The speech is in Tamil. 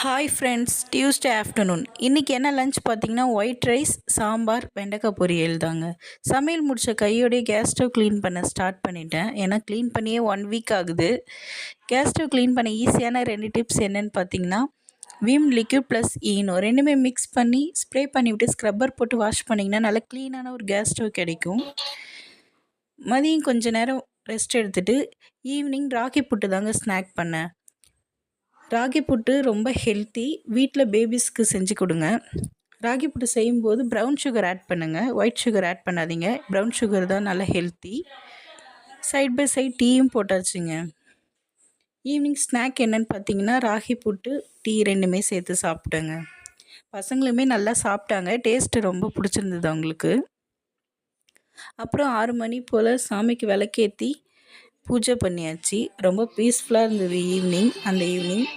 Hi friends, Tuesday afternoon. இன்றைக்கி என்ன லஞ்ச் பார்த்தீங்கன்னா, ஒயிட் ரைஸ், சாம்பார், வெண்டைக்காய் பொரியல் தாங்க. சமையல் முடித்த கையோடையே கேஸ் ஸ்டவ் க்ளீன் பண்ண ஸ்டார்ட் பண்ணிட்டேன். ஏன்னா க்ளீன் பண்ணியே 1 வீக் ஆகுது. கேஸ் ஸ்டவ் க்ளீன் பண்ண ஈஸியான 2 டிப்ஸ் என்னென்னு பார்த்தீங்கன்னா, விம் லிக்யூட் ப்ளஸ் ஈனோ ரெண்டுமே மிக்ஸ் பண்ணி ஸ்ப்ரே பண்ணிவிட்டு ஸ்க்ரப்பர் போட்டு வாஷ் பண்ணிங்கன்னா நல்லா க்ளீனான ஒரு கேஸ் ஸ்டவ் கிடைக்கும். மதியம் கொஞ்சம் நேரம் ரெஸ்ட் எடுத்துகிட்டு ஈவினிங் ராகி புட்டு தாங்க ஸ்நாக் பண்ணேன். ராகி புட்டு ரொம்ப ஹெல்த்தி. வீட்டில் பேபிஸ்க்கு செஞ்சு கொடுங்க. ராகி புட்டு செய்யும்போது ப்ரௌன் சுகர் ஆட் பண்ணுங்கள், ஒயிட் சுகர் ஆட் பண்ணாதீங்க. ப்ரௌன் சுகர் தான் நல்லா ஹெல்த்தி. சைட் பை சைட் டீயும் போட்டாச்சுங்க. ஈவினிங் ஸ்நாக் என்னென்னு பார்த்தீங்கன்னா, ராகி புட்டு, டீ ரெண்டுமே சேர்த்து சாப்பிட்டேங்க. பசங்களுமே நல்லா சாப்பிட்டாங்க. டேஸ்ட்டு ரொம்ப பிடிச்சிருந்தது அவங்களுக்கு. அப்புறம் 6 மணி போல் சாமிக்கு விளக்கேற்றி பூஜை பண்ணியாச்சு. ரொம்ப பீஸ்ஃபுல்லாக இருந்தது அந்த ஈவினிங்.